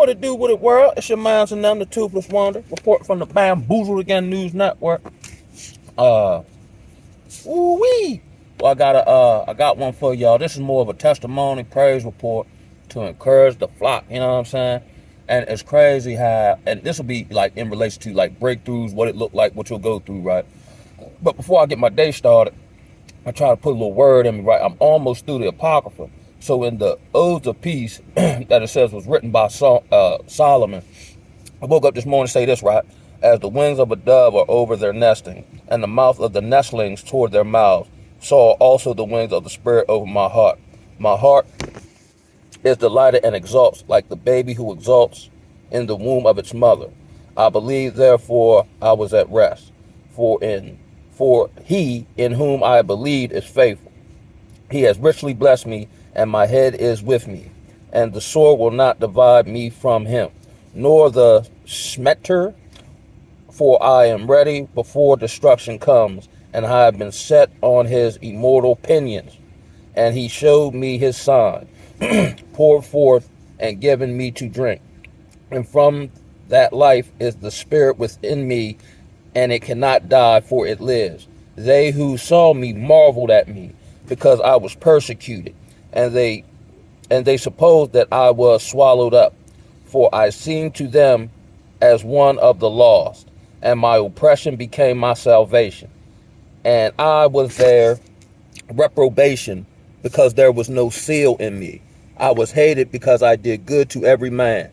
What it do with it, world? It's your minds and them, the Toothless Wonder. Report from the Bamboozled Again News Network. Ooh-wee. Well, I got one for y'all. This is more of a testimony, praise report to encourage the flock. You know what I'm saying? And it's crazy how, and this will be like in relation to like breakthroughs, what it looked like, what you'll go through, right? But before I get my day started, I try to put a little word in me, right? I'm almost through the Apocrypha. So in the Odes of Peace that it says was written by Solomon, I woke up this morning to say this, right? As the wings of a dove are over their nesting, and the mouth of the nestlings toward their mouths, so are also the wings of the Spirit over my heart. My heart is delighted and exalts like the baby who exalts in the womb of its mother. I believe, therefore, I was at rest. For he in whom I believed is faithful. He has richly blessed me, and my head is with me. And the sword will not divide me from him, nor the scepter, for I am ready before destruction comes, and I have been set on his immortal pinions. And he showed me his sign, poured forth and given me to drink. And from that life is the spirit within me, and it cannot die, for it lives. They who saw me marveled at me, because I was persecuted, and they supposed that I was swallowed up. For I seemed to them as one of the lost, and my oppression became my salvation. And I was their reprobation, because there was no seal in me. I was hated because I did good to every man.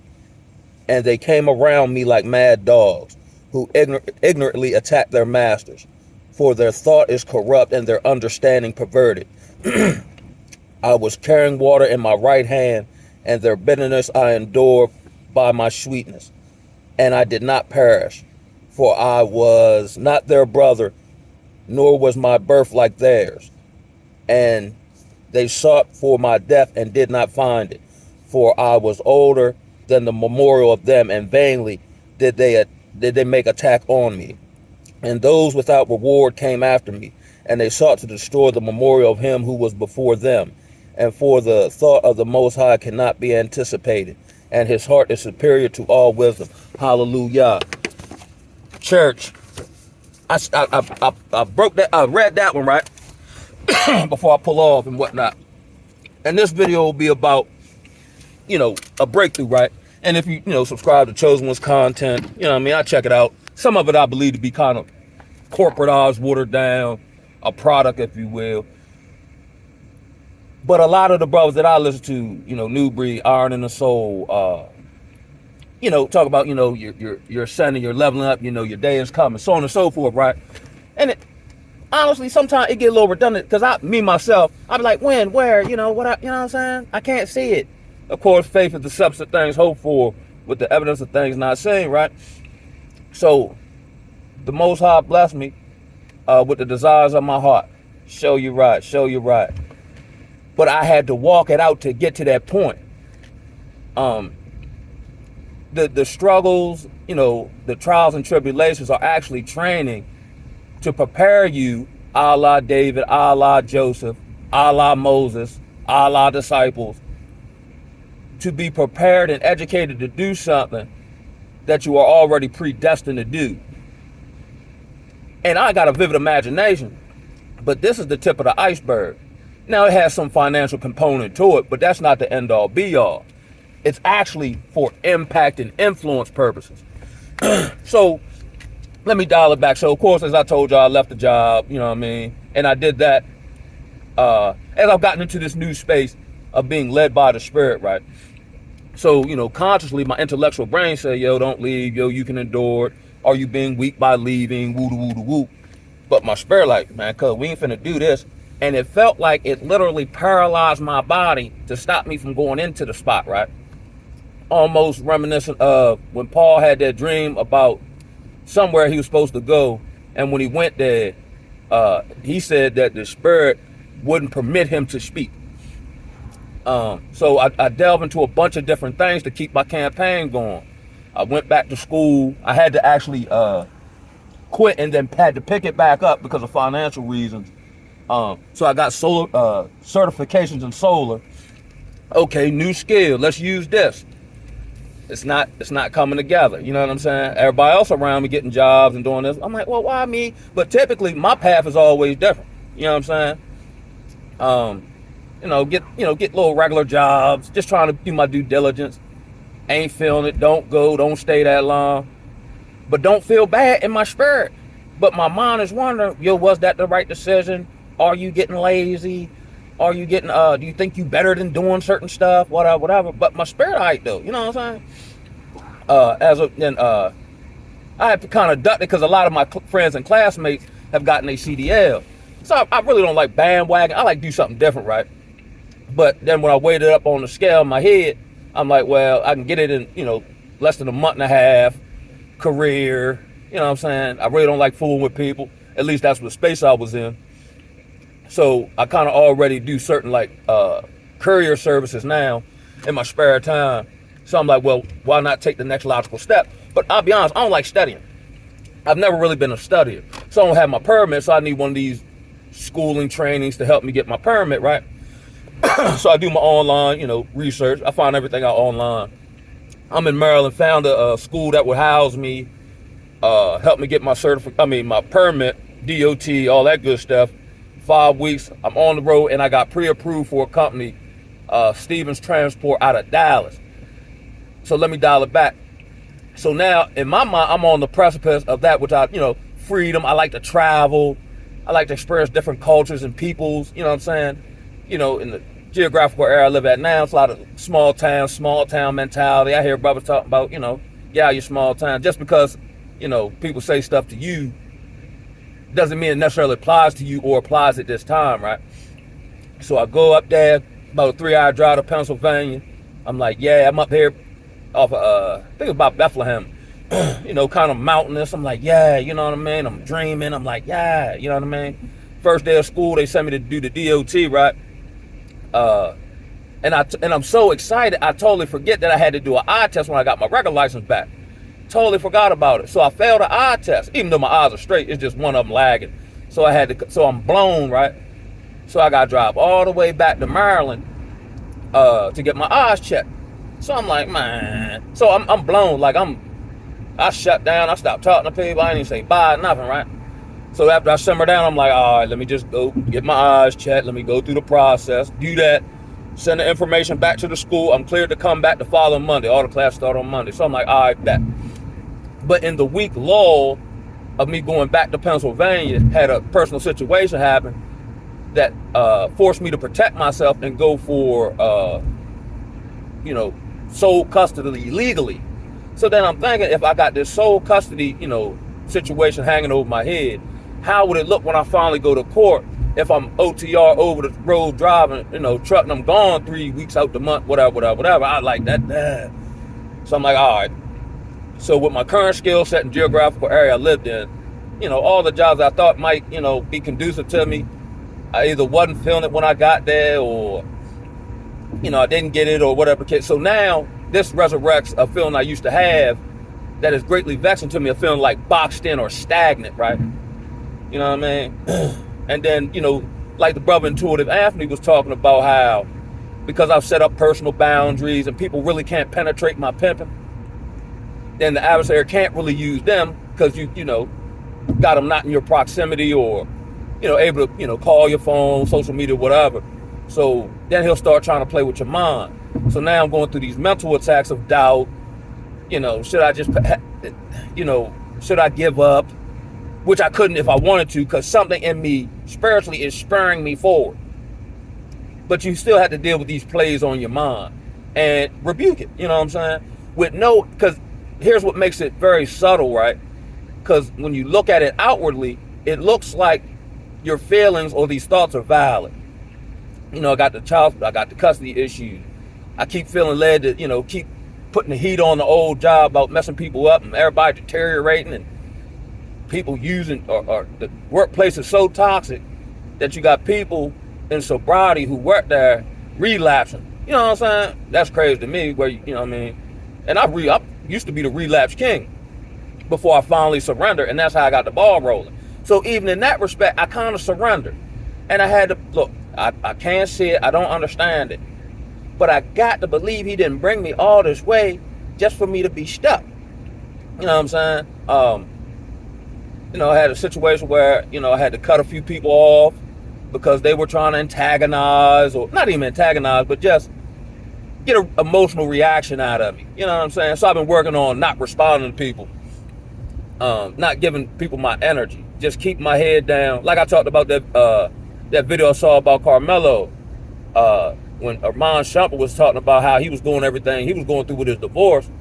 And they came around me like mad dogs, who ignorantly attack their masters. For their thought is corrupt and their understanding perverted. I was carrying water in my right hand, and their bitterness I endured by my sweetness. And I did not perish, for I was not their brother, nor was my birth like theirs. And they sought for my death and did not find it, for I was older than the memorial of them, and vainly did they make attack on me. And those without reward came after me, and they sought to destroy the memorial of him who was before them. And for the thought of the Most High cannot be anticipated, and his heart is superior to all wisdom. Hallelujah. Church, I read that one, right? Before I pull off and whatnot. And this video will be about, a breakthrough, right? And if you, subscribe to Chosen One's content, I check it out. Some of it I believe to be kind of corporatized, watered down, a product, if you will. But a lot of the brothers that I listen to, New Breed, Iron in the Soul, talk about, you're ascending, you're leveling up, your day is coming, so on and so forth, right? And honestly, sometimes it get a little redundant, because I be like, when, where, what I'm saying? I can't see it. Of course, faith is the substance of things hoped for, with the evidence of things not seen, right? So, the Most High blessed me with the desires of my heart. Show you right. But I had to walk it out to get to that point. The struggles, the trials and tribulations are actually training to prepare you, a la David, a la Joseph, a la Moses, a la disciples, to be prepared and educated to do something that you are already predestined to do. And I got a vivid imagination, but this is the tip of the iceberg. Now, it has some financial component to it, but that's not the end all be all. It's actually for impact and influence purposes. So let me dial it back. So, of course, as I told y'all, I left the job, and I did that as I've gotten into this new space of being led by the Spirit, right? So, consciously, my intellectual brain said, don't leave, you can endure it. Are you being weak by leaving? Woo. But my spirit like, man, cuz we ain't finna do this. And it felt like it literally paralyzed my body to stop me from going into the spot, right? Almost reminiscent of when Paul had that dream about somewhere he was supposed to go. And when he went there, he said that the Spirit wouldn't permit him to speak. So I delved into a bunch of different things to keep my campaign going. I went back to school. I had to actually quit and then had to pick it back up because of financial reasons. So I got solar certifications in solar. Okay, new skill. Let's use this. it's not coming together. You know what I'm saying? Everybody else around me getting jobs and doing this. I'm like, well, why me? But typically my path is always different. You know what I'm saying? Get little regular jobs, just trying to do my due diligence. Ain't feeling it, don't stay that long. But don't feel bad in my spirit. But my mind is wondering, was that the right decision? Are you getting lazy? Are you getting, do you think you better than doing certain stuff? Whatever. But my spirit height though, you know what I'm saying? I have to kind of duck it because a lot of my friends and classmates have gotten a CDL. So I really don't like bandwagon. I like to do something different, right? But then when I weighed it up on the scale in my head, I'm like, well, I can get it in, less than a month and a half, career, you know what I'm saying? I really don't like fooling with people. At least that's what space I was in. So I kind of already do certain courier services now in my spare time. So I'm like, well, why not take the next logical step? But I'll be honest, I don't like studying. I've never really been a studier. So I don't have my permit, so I need one of these schooling trainings to help me get my permit, right? So I do my online, research. I find everything out online. I'm in Maryland, found a school that would house me, help me get my my permit, DOT, all that good stuff. 5 weeks, I'm on the road, and I got pre-approved for a company, Stevens Transport out of Dallas. So let me dial it back. So now, in my mind, I'm on the precipice of that, which freedom. I like to travel. I like to experience different cultures and peoples, you know what I'm saying? In the geographical area I live at now, it's a lot of small town mentality. I hear brothers talking about, your small town. Just because, people say stuff to you doesn't mean it necessarily applies to you or applies at this time, right? So I go up there, about a 3-hour drive to Pennsylvania. I'm like, I'm up here off of, I think it's about Bethlehem, kind of mountainous. I'm like, you know what I mean? I'm dreaming. I'm like, you know what I mean? First day of school, they sent me to do the DOT, right? And I'm so excited, I totally forget that I had to do an eye test when I got my regular license back. Totally forgot about it. So I failed the eye test, even though my eyes are straight. It's just one of them lagging. So I'm blown, right? So I got to drive all the way back to Maryland to get my eyes checked. So I'm like, man. So I'm blown. I shut down. I stopped talking to people. I didn't even say bye, nothing, right? So after I simmer down, I'm like, all right, let me just go get my eyes checked. Let me go through the process, do that, send the information back to the school. I'm cleared to come back the following Monday. All the classes start on Monday. So I'm like, all right, bet. But in the week lull of me going back to Pennsylvania, had a personal situation happen that forced me to protect myself and go for, sole custody legally. So then I'm thinking, if I got this sole custody, situation hanging over my head, how would it look when I finally go to court if I'm OTR over the road driving, truck, and I'm gone 3 weeks out the month, whatever. I like that. So I'm like, all right. So with my current skill set and geographical area I lived in, all the jobs I thought might, be conducive to me, I either wasn't feeling it when I got there, or, I didn't get it, or whatever. So now this resurrects a feeling I used to have that is greatly vexing to me, a feeling like boxed in or stagnant, right? You know what I mean? And then, like the brother Intuitive Anthony was talking about how, because I've set up personal boundaries and people really can't penetrate my pimping, then the adversary can't really use them because you got them not in your proximity, or, able to, call your phone, social media, whatever. So then he'll start trying to play with your mind. So now I'm going through these mental attacks of doubt. Should I just, should I give up? Which I couldn't if I wanted to, because something in me spiritually is spurring me forward. But you still have to deal with these plays on your mind and rebuke it. You know what I'm saying? Because here's what makes it very subtle, right? Because when you look at it outwardly, it looks like your feelings or these thoughts are valid. I got the custody issues. I keep feeling led to, keep putting the heat on the old job about messing people up and everybody deteriorating and people using, or the workplace is so toxic that you got people in sobriety who work there relapsing. You know what I'm saying? That's crazy to me, where, you know what I mean? And I used to be the relapse king before I finally surrendered, and that's how I got the ball rolling. So even in that respect, I kind of surrendered. And I had to, look, I can't see it, I don't understand it, but I got to believe he didn't bring me all this way just for me to be stuck. You know what I'm saying? I had a situation where, I had to cut a few people off because they were trying to antagonize, or not even antagonize, but just get an emotional reaction out of me. You know what I'm saying? So I've been working on not responding to people, not giving people my energy, just keep my head down. Like I talked about that video I saw about Carmelo, when Armand Shumpert was talking about how he was doing everything he was going through with his divorce,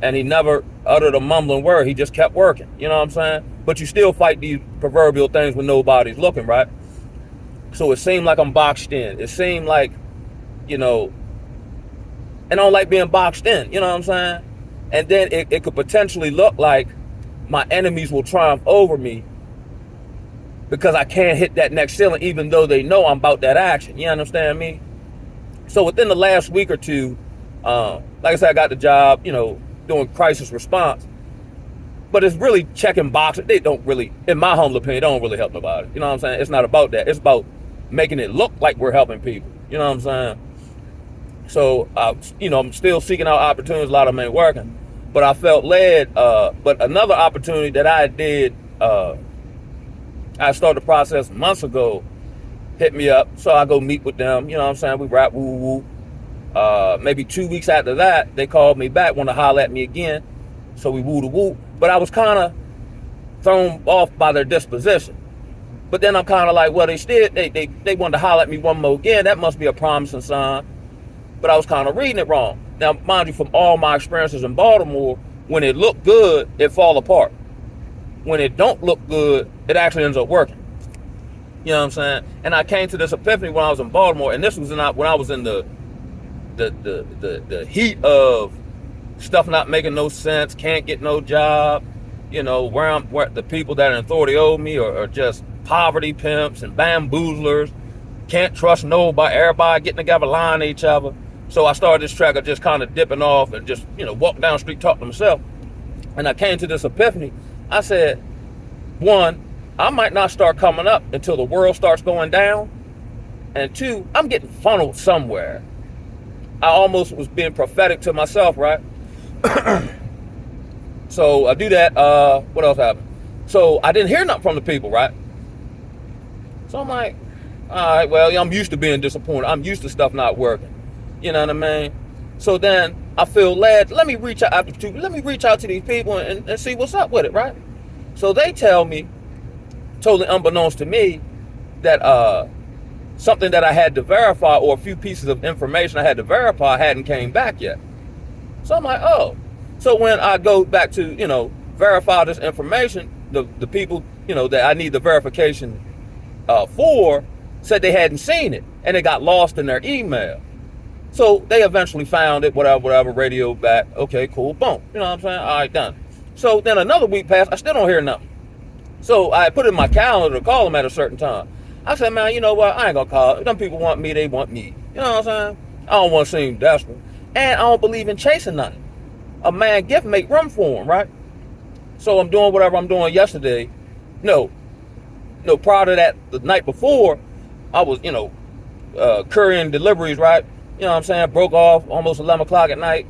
and he never uttered a mumbling word. He just kept working. You know what I'm saying? But you still fight these proverbial things when nobody's looking, right? So it seemed like I'm boxed in. It seemed like, and I don't like being boxed in. You know what I'm saying? And then it could potentially look like my enemies will triumph over me because I can't hit that next ceiling, even though they know I'm about that action. You understand me? So within the last week or two, like I said, I got the job, doing crisis response. But it's really checking boxes. They don't really, in my humble opinion, don't really help nobody. You know what I'm saying? It's not about that. It's about making it look like we're helping people. You know what I'm saying? So, I'm still seeking out opportunities. A lot of them ain't working. But I felt led. But another opportunity that I did, I started the process months ago, hit me up. So I go meet with them. You know what I'm saying? We rap, woo, woo. Maybe 2 weeks after that, they called me back, want to holler at me again. So we woo to woo. But I was kind of thrown off by their disposition. But then I'm kind of like, well, they wanted to holler at me one more again. That must be a promising sign. But I was kind of reading it wrong. Now, mind you, from all my experiences in Baltimore, when it looked good, it fall apart. When it don't look good, it actually ends up working. You know what I'm saying? And I came to this epiphany when I was in Baltimore, and this was when I was in the heat of stuff not making no sense, can't get no job, where the people that are in authority owe me are just poverty pimps and bamboozlers, can't trust nobody, everybody getting together lying to each other. So I started this track of just kind of dipping off and just, walk down the street, talk to myself. And I came to this epiphany. I said, one, I might not start coming up until the world starts going down. And two, I'm getting funneled somewhere. I almost was being prophetic to myself, right? So I do that. What else happened? So I didn't hear nothing from the people, right? So I'm like, all right, well, I'm used to being disappointed. I'm used to stuff not working. You know what I mean? So then I feel led, let me reach out to these people and see what's up with it, right? So they tell me, totally unbeknownst to me, that something that I had to verify, or a few pieces of information I had to verify, hadn't came back yet. So I'm like, oh. So when I go back to, verify this information, the people, that I need the verification for, said they hadn't seen it, and it got lost in their email. So they eventually found it, whatever, radio back. Okay, cool, boom. You know what I'm saying? All right, done. So then another week passed, I still don't hear nothing. So I put it in my calendar to call them at a certain time. I said, man, you know what? I ain't gonna call. If them people want me, they want me. You know what I'm saying? I don't want to seem desperate. And I don't believe in chasing nothing. A man gift make room for him, right? So I'm doing whatever I'm doing yesterday. No, prior to that, the night before, I was, couriering deliveries, right? You know what I'm saying? Broke off almost 11 o'clock at night.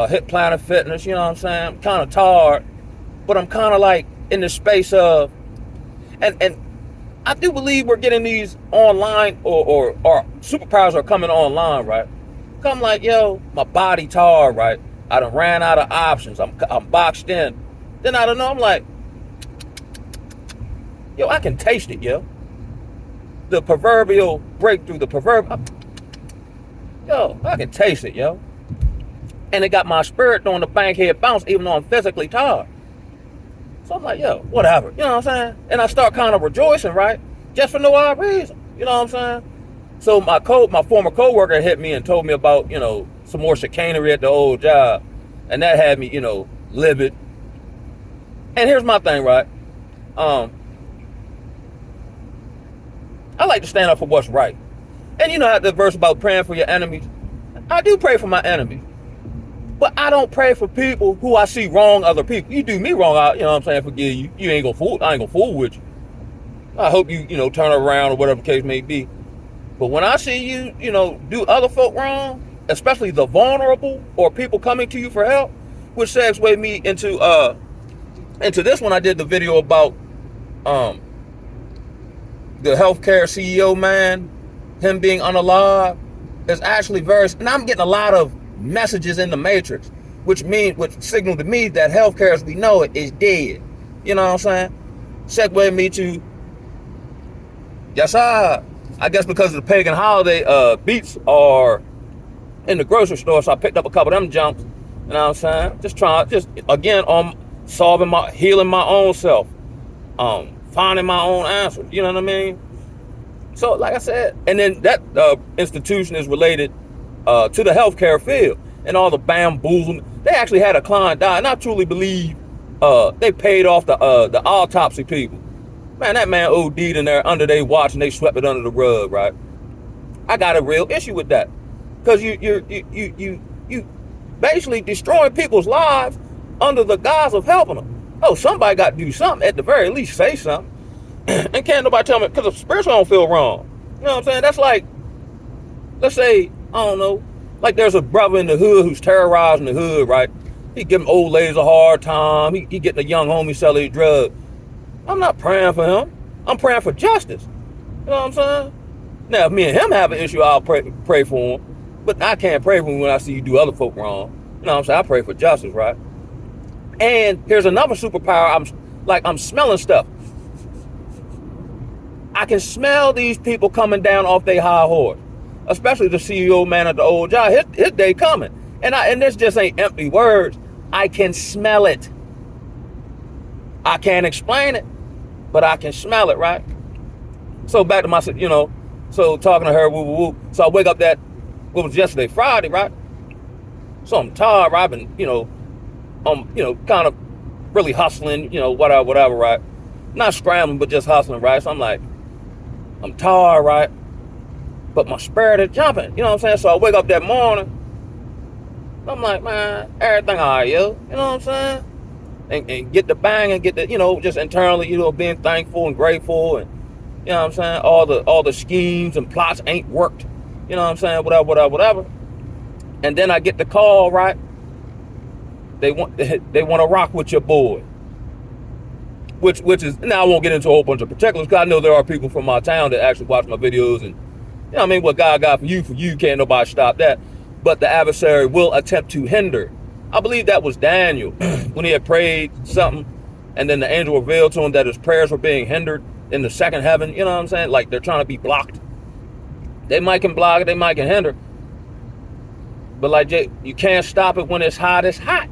Hit Planet Fitness, you know what I'm saying? I'm kind of tired, but I'm kind of like in the space of, and I do believe we're getting these online, or superpowers are coming online, right? Come like, yo, my body tired, right? I done ran out of options. I'm boxed in. Then I don't know, I'm like, yo, I can taste it, yo. The proverbial breakthrough, yo, I can taste it, yo. And it got my spirit doing the bankhead bounce, even though I'm physically tired. So I'm like, yo, whatever. You know what I'm saying? And I start kind of rejoicing, right? Just for no odd reason. You know what I'm saying? So my former coworker hit me and told me about, some more chicanery at the old job. And that had me, livid. And here's my thing, right? I like to stand up for what's right. And you know the verse about praying for your enemies? I do pray for my enemies. But I don't pray for people who I see wrong other people. You do me wrong, forgive you. I ain't gonna fool with you. I hope you, turn around or whatever the case may be. But when I see you, do other folk wrong, especially the vulnerable or people coming to you for help, which segues me into this one. I did the video about the healthcare CEO man, him being unalive, is actually and I'm getting a lot of messages in the matrix, which signal to me that healthcare as we know it is dead. You know what I'm saying? Segue me to, yes, I guess because of the pagan holiday, beats are in the grocery store, so I picked up a couple of them jumps. You know what I'm saying? Just again, healing my own self, finding my own answers. You know what I mean? So, like I said, and then that institution is related to the healthcare field and all the bamboozlement. They actually had a client die, and I truly believe they paid off the autopsy people. Man, that man OD'd in there under their watch, and they swept it under the rug, right? I got a real issue with that, because you basically destroying people's lives under the guise of helping them. Oh, somebody got to do something, at the very least say something. And can't nobody tell me, because the spiritual don't feel wrong. You know what I'm saying? That's like, let's say, I don't know, like there's a brother in the hood who's terrorizing the hood, right? He giving old ladies a hard time. He getting a young homie selling his drug. I'm not praying for him. I'm praying for justice. You know what I'm saying? Now, if me and him have an issue, I'll pray for him. But I can't pray for him when I see you do other folk wrong. You know what I'm saying? I pray for justice, right? And here's another superpower. I'm smelling stuff. I can smell these people coming down off their high horse, especially the CEO man at the old job. His day coming, and this just ain't empty words. I can smell it. I can't explain it, but I can smell it, right? So back to my, so talking to her, woo woo woo. So I wake up what was yesterday, Friday, right? So I'm tired, right? I'm kind of really hustling, whatever, right? Not scrambling, but just hustling, right? So I'm like, I'm tired, right? But my spirit is jumping, you know what I'm saying? So I wake up that morning, I'm like, man, everything all right, yo. You know what I'm saying? And get the bang and get the, just internally, being thankful and grateful, and, you know what I'm saying? All the schemes and plots ain't worked, you know what I'm saying? Whatever. And then I get the call, right? They want to rock with your boy. Which is, now I won't get into a whole bunch of particulars, because I know there are people from my town that actually watch my videos, and what God got for you, can't nobody stop that. But the adversary will attempt to hinder. I believe that was Daniel when he had prayed something, and then the angel revealed to him that his prayers were being hindered in the second heaven. You know what I'm saying? Like they're trying to be blocked. They might can block it, they might can hinder. But like you can't stop it when it's hot. It's hot.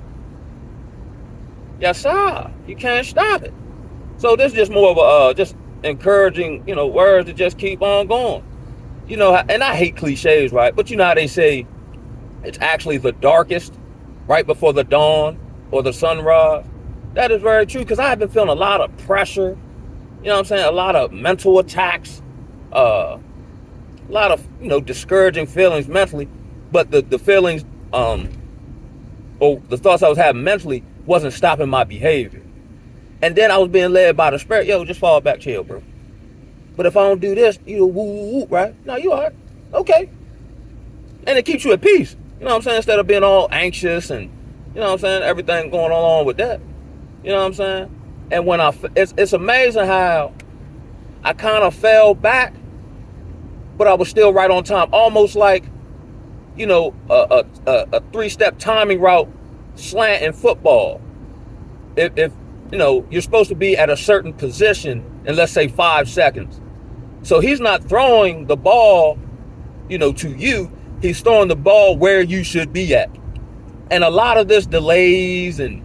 Yes, sir. You can't stop it. So this is just more of a just encouraging, words to just keep on going. And I hate cliches, right? But you know how they say it's actually the darkest right before the dawn or the sunrise? That is very true, because I have been feeling a lot of pressure, a lot of mental attacks, a lot of, discouraging feelings mentally. But the feelings, or the thoughts I was having mentally wasn't stopping my behavior. And then I was being led by the spirit, just fall back, chill, bro. But if I don't do this, woo, woo, woo, right? No, you all right. Okay. And it keeps you at peace. You know what I'm saying? Instead of being all anxious and, everything going along with that. You know what I'm saying? And when it's amazing how I kind of fell back, but I was still right on time. Almost like, a three-step timing route slant in football. If you're supposed to be at a certain position in, let's say, 5 seconds. So he's not throwing the ball, to you. He's throwing the ball where you should be at. And a lot of this delays and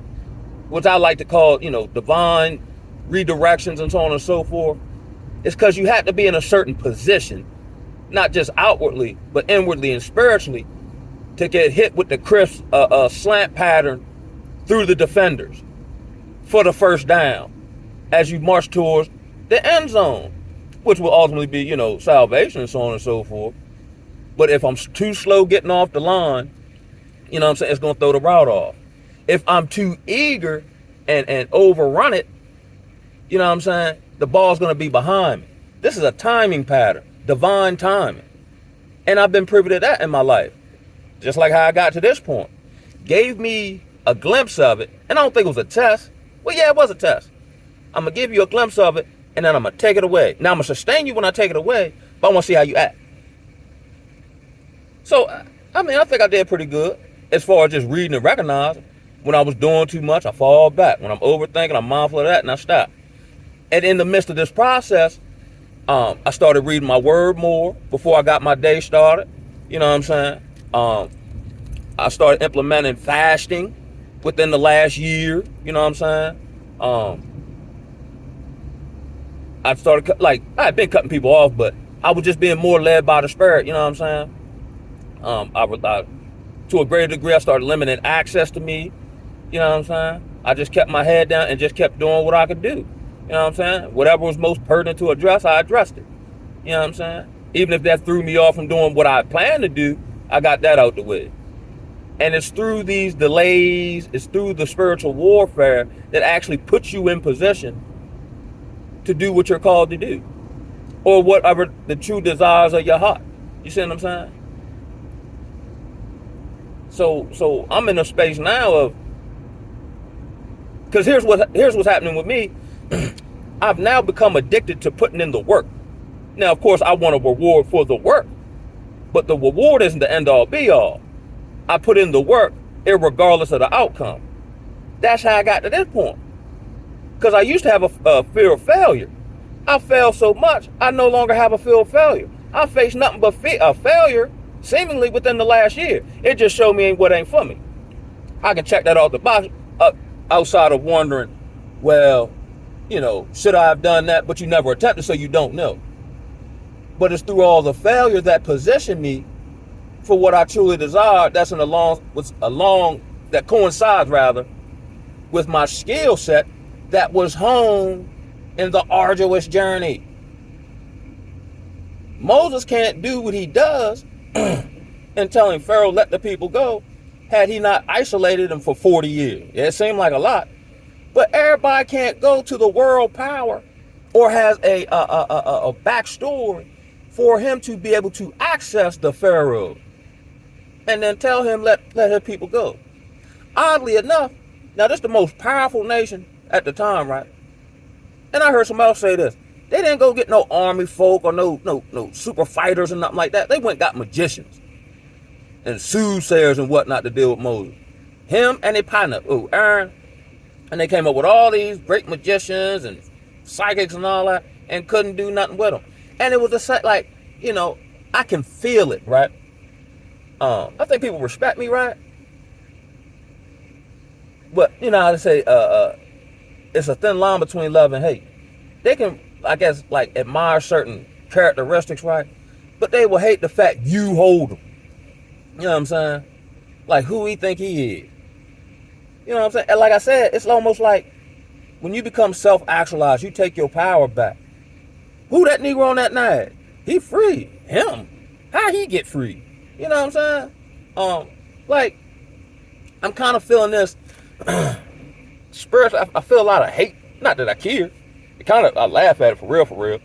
what I like to call, divine redirections and so on and so forth, is because you have to be in a certain position, not just outwardly, but inwardly and spiritually, to get hit with the crisp slant pattern through the defenders for the first down as you march towards the end zone, which will ultimately be, salvation and so on and so forth. But if I'm too slow getting off the line, it's going to throw the route off. If I'm too eager and overrun it, the ball's going to be behind me. This is a timing pattern, divine timing. And I've been privy to that in my life. Just like how I got to this point. Gave me a glimpse of it, and I don't think it was a test. Well, yeah, it was a test. I'm going to give you a glimpse of it, and then I'm going to take it away. Now, I'm going to sustain you when I take it away, but I want to see how you act. So, I think I did pretty good as far as just reading and recognizing. When I was doing too much, I fall back. When I'm overthinking, I'm mindful of that, and I stop. And in the midst of this process, I started reading my word more before I got my day started. You know what I'm saying? I started implementing fasting within the last year. You know what I'm saying? I started, I had been cutting people off, but I was just being more led by the Spirit. You know what I'm saying? To a greater degree, I started limiting access to me. You know what I'm saying? I just kept my head down and just kept doing what I could do. You know what I'm saying? Whatever was most pertinent to address, I addressed it. You know what I'm saying? Even if that threw me off from doing what I planned to do, I got that out the way. And it's through these delays, it's through the spiritual warfare that actually puts you in position to do what you're called to do. Or whatever the true desires of your heart. You see what I'm saying? So I'm in a space now of, because here's what's happening with me. I've now become addicted to putting in the work. Now, of course, I want a reward for the work, but the reward isn't the end all be all. I put in the work irregardless of the outcome. That's how I got to this point. Because I used to have a fear of failure. I failed so much, I no longer have a fear of failure. I face nothing but failure seemingly within the last year. It just showed me what ain't for me. I can check that off the box outside of wondering, well, should I have done that? But you never attempted, so you don't know. But it's through all the failure that positioned me for what I truly desire. That coincides with my skill set that was honed in the arduous journey. Moses can't do what he does in telling Pharaoh, let the people go, had he not isolated them for 40 years. Yeah, it seemed like a lot. But everybody can't go to the world power or has a backstory for him to be able to access the Pharaoh and then tell him, let his people go. Oddly enough, now this is the most powerful nation at the time, right? And I heard somebody else say this. They didn't go get no army folk or no super fighters and nothing like that. They went and got magicians and soothsayers and whatnot to deal with Moses. Him and their partner, Aaron, and they came up with all these great magicians and psychics and all that and couldn't do nothing with them. And it was just like, I can feel it, right? I think people respect me, right? But, how to say, it's a thin line between love and hate. They can, I guess, admire certain characteristics, right? But they will hate the fact you hold them. You know what I'm saying? Like who he think he is. You know what I'm saying? And like I said, it's almost like when you become self-actualized, you take your power back. Who that Negro on that night? He free. Him. How he get free? You know what I'm saying? I'm kind of feeling this spirit. I feel a lot of hate. Not that I care. I laugh at it for real.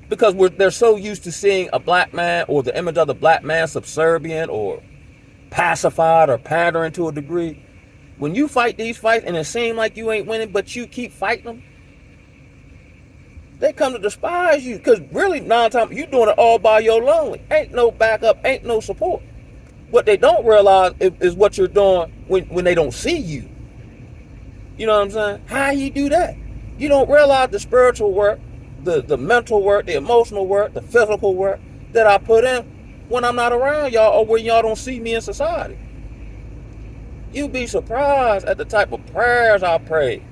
Because they're so used to seeing a black man or the image of the black man subservient or pacified or pandering to a degree. When you fight these fights and it seems like you ain't winning, but you keep fighting them, they come to despise you. Because really, 9 times, you doing it all by your lonely. Ain't no backup, ain't no support. What they don't realize is what you're doing when they don't see you. You know what I'm saying? How you do that? You don't realize the spiritual work, the mental work, the emotional work, the physical work that I put in when I'm not around y'all or when y'all don't see me in society. You'd be surprised at the type of prayers I pray.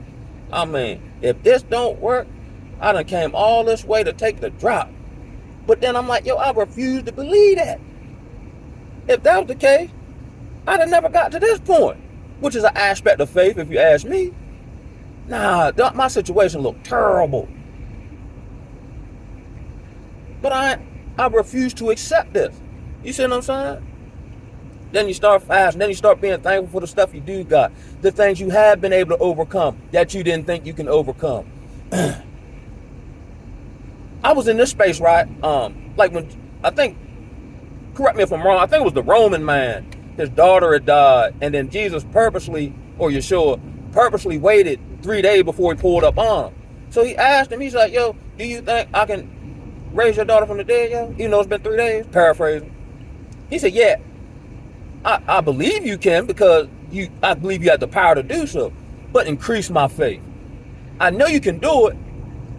If this don't work, I done came all this way to take the drop. But then I'm like, I refuse to believe that. If that was the case, I'd have never got to this point, which is an aspect of faith if you ask me. Nah, my situation looked terrible. But I refuse to accept this. You see what I'm saying? Then you start fasting. Then you start being thankful for the stuff you do got. The things you have been able to overcome that you didn't think you can overcome. I was in this space, right? When, I think, correct me if I'm wrong, I think it was the Roman man his daughter had died, and then Jesus purposely, or Yeshua, purposely waited 3 days before he pulled up on him. So he asked him, he's like, yo, do you think I can raise your daughter from the dead, yo? Even though it's been 3 days? Paraphrasing. He said, yeah, I believe you can, because I believe you have the power to do so, but increase my faith. I know you can do it,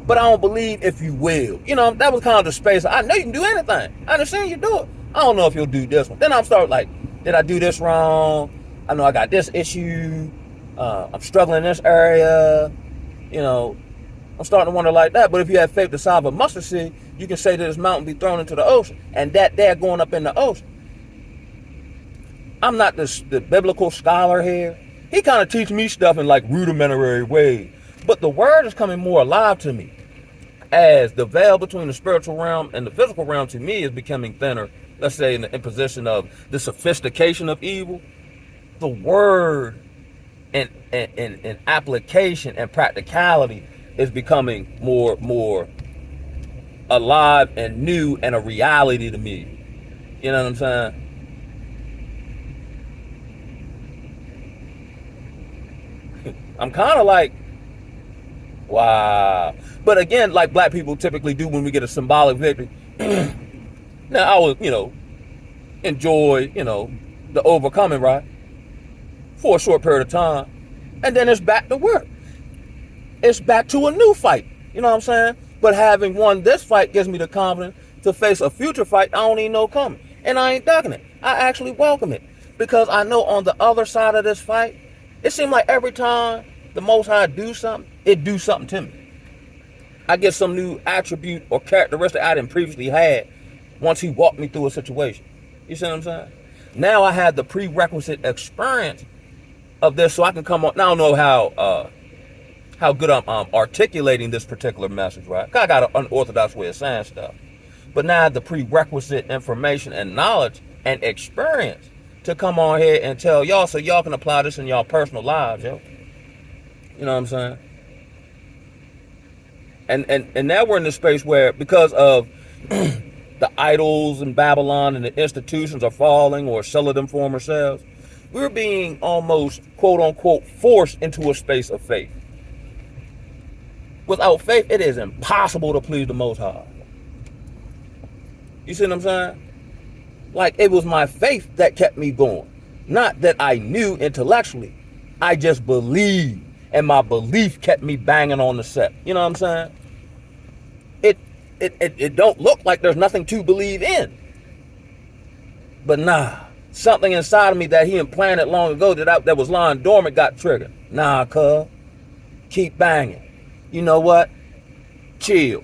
but I don't believe if you will. You know, that was kind of the space. I know you can do anything. I understand you do it. I don't know if you'll do this one. Then I'm starting like, did I do this wrong? I know I got this issue. I'm struggling in this area. You know, I'm starting to wonder like that. But if you have faith the size of a mustard seed, you can say that this mountain be thrown into the ocean, and that they're going up in the ocean. I'm not the biblical scholar here. He kind of teaches me stuff in like rudimentary ways. But the word is coming more alive to me, as the veil between the spiritual realm and the physical realm to me is becoming thinner. Let's say in the imposition of the sophistication of evil, the word and application and practicality is becoming more alive and new and a reality to me. You know what I'm saying? I'm kind of like, wow. But again, like black people typically do when we get a symbolic victory. Now, I would, enjoy, the overcoming, right? For a short period of time. And then it's back to work. It's back to a new fight. You know what I'm saying? But having won this fight gives me the confidence to face a future fight I don't even know coming. And I ain't ducking it. I actually welcome it. Because I know on the other side of this fight, it seems like every time the Most High do something, it do something to me. I get some new attribute or characteristic I didn't previously had once he walked me through a situation. You see what I'm saying? Now I had the prerequisite experience of this, so I can come on. Now I don't know how good I'm articulating this particular message, right? I got an unorthodox way of saying stuff. But now I have the prerequisite information and knowledge and experience to come on here and tell y'all, so y'all can apply this in y'all personal lives, yo. You know what I'm saying? And now we're in this space where, because of the idols in Babylon and the institutions are falling or some of them for themselves, we're being almost, quote unquote, forced into a space of faith. Without faith, it is impossible to please the Most High. You see what I'm saying? Like, it was my faith that kept me going. Not that I knew intellectually. I just believed. And my belief kept me banging on the set. You know what I'm saying? It don't look like there's nothing to believe in. But nah, something inside of me that he implanted long ago that was lying dormant got triggered. Nah, cuz. Keep banging. You know what? Chill.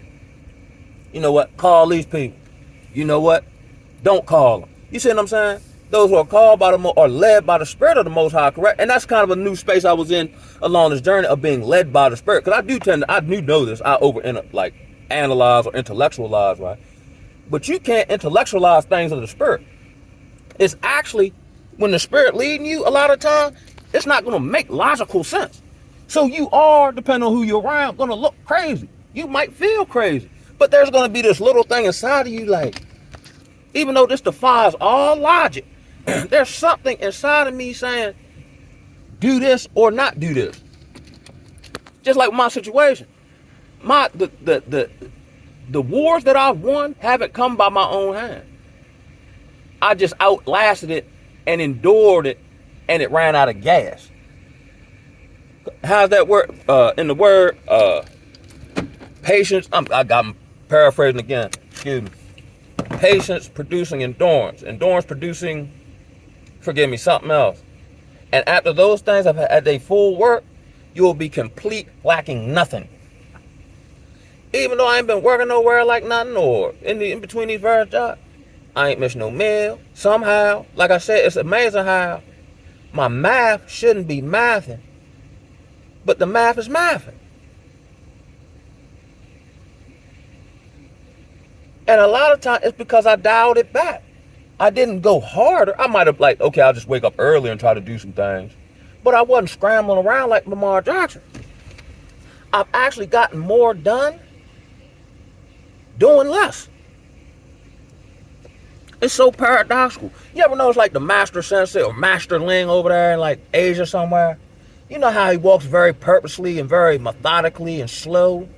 You know what? Call these people. You know what? Don't call them. You see what I'm saying? Those who are called by or led by the Spirit of the Most High, correct? And that's kind of a new space I was in along this journey of being led by the Spirit. Because I do know this. I analyze or intellectualize, right? But you can't intellectualize things of the Spirit. It's actually, when the Spirit leading you, a lot of time, it's not going to make logical sense. So you are, depending on who you're around, going to look crazy. You might feel crazy. But there's going to be this little thing inside of you like, even though this defies all logic, there's something inside of me saying, do this or not do this. Just like my situation. The wars that I've won haven't come by my own hand. I just outlasted it and endured it, and it ran out of gas. How's that work? In the word patience, I'm paraphrasing again. Excuse me. Patience producing endurance. Endurance producing, something else. And after those things have had their full work, you will be complete, lacking nothing. Even though I ain't been working nowhere like nothing, or in between these various jobs, I ain't missed no meal. Somehow, like I said, it's amazing how my math shouldn't be mathing, but the math is mathing. And a lot of times it's because I dialed it back. I didn't go harder. I might have okay, I'll just wake up early and try to do some things. But I wasn't scrambling around like Lamar Jackson. I've actually gotten more done doing less. It's so paradoxical. You ever notice like the master sensei or master Ling over there in like Asia somewhere? You know how he walks very purposely and very methodically and slow,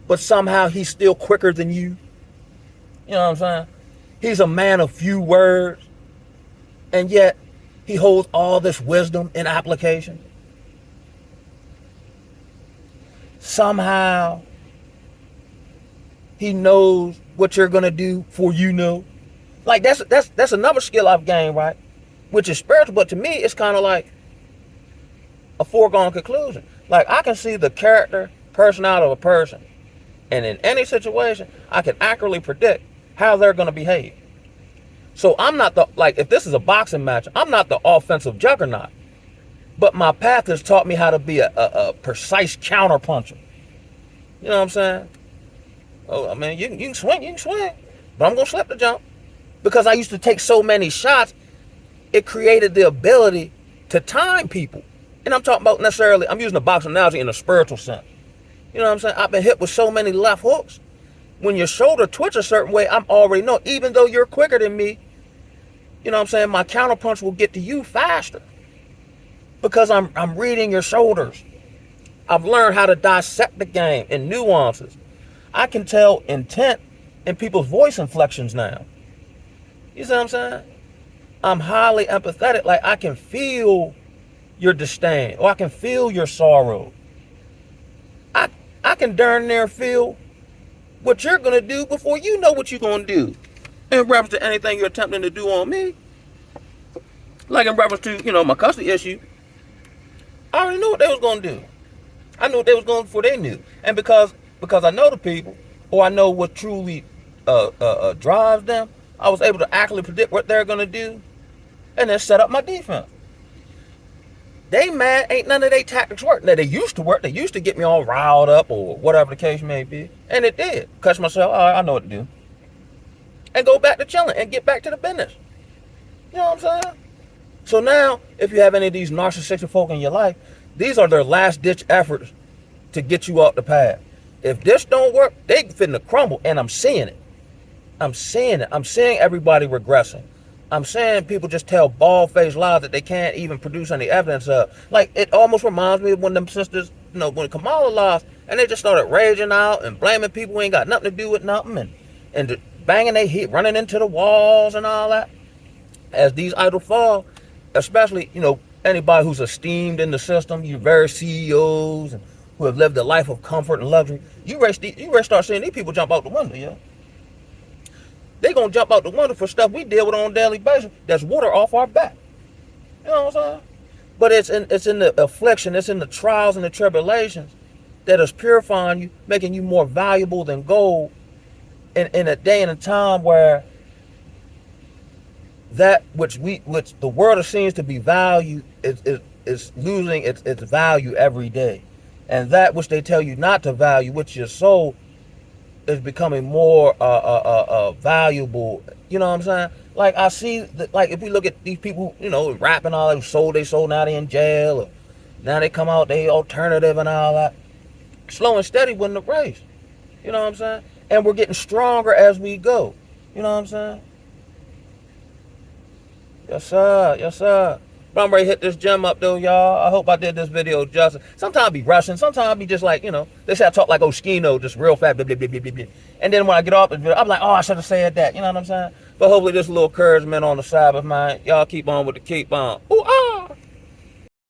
but somehow he's still quicker than you. You know what I'm saying? He's a man of few words, and yet he holds all this wisdom in application. Somehow he knows what you're gonna do for you know. Like that's another skill I've gained, right? Which is spiritual, but to me it's kind of like a foregone conclusion. Like I can see the character, personality of a person, and in any situation, I can accurately predict how they're gonna behave. So I'm not if this is a boxing match, I'm not the offensive juggernaut. But my path has taught me how to be a precise counter puncher. You know what I'm saying? Oh, I mean, you can swing, but I'm gonna slip the jump. Because I used to take so many shots, it created the ability to time people. And I'm talking about necessarily, I'm using the boxing analogy in a spiritual sense. You know what I'm saying? I've been hit with so many left hooks. When your shoulder twitch a certain way, I'm already know, even though you're quicker than me, you know what I'm saying, my counterpunch will get to you faster. Because I'm reading your shoulders. I've learned how to dissect the game in nuances. I can tell intent in people's voice inflections now. You see what I'm saying? I'm highly empathetic. Like I can feel your disdain, or I can feel your sorrow. I can darn near feel what you're gonna do before you know what you're gonna do. In reference to anything you're attempting to do on me. Like in reference to, my custody issue, I already knew what they was gonna do. I knew what they was going before they knew. And because I know the people, or I know what truly drives them, I was able to accurately predict what they're gonna do, and then set up my defense. They mad, ain't none of their tactics work. Now they used to work. They used to get me all riled up or whatever the case may be, and it did. Catch myself. All right, I know what to do, and go back to chilling and get back to the business. You know what I'm saying? So now, if you have any of these narcissistic folk in your life, these are their last ditch efforts to get you off the path. If this don't work, they finna crumble, and I'm seeing it. I'm seeing it. I'm seeing everybody regressing. I'm saying people just tell bald-faced lies that they can't even produce any evidence of. Like, it almost reminds me of when them sisters, when Kamala lost, and they just started raging out and blaming people who ain't got nothing to do with nothing, and banging their head, running into the walls and all that. As these idols fall, especially, anybody who's esteemed in the system, you very CEOs and who have lived a life of comfort and luxury, you ready start seeing these people jump out the window, yeah? They gonna jump out the window for stuff we deal with on a daily basis that's water off our back. You know what I'm saying? But it's in the affliction, it's in the trials and the tribulations that is purifying you, making you more valuable than gold in a day and a time where that which the world seems to be valued is losing its value every day. And that which they tell you not to value, which your soul, is becoming more valuable. You know what I'm saying? Like I see that, like if we look at these people, rapping all that, sold, now they in jail, or now they come out, they alternative and all that. Slow and steady win the race. You know what I'm saying? And we're getting stronger as we go. You know what I'm saying? Yes, sir. Yes, sir. But I'm ready to hit this gym up, though, y'all. I hope I did this video justice. Sometimes I be rushing. Sometimes I be just like, they say I talk like Oskino, just real fast, blah, blah, blah, blah, blah, blah. And then when I get off the video, I'm like, oh, I should have said that. You know what I'm saying? But hopefully this little encouragement on the Sabbath, man. Y'all keep on with the keep on. Ooh,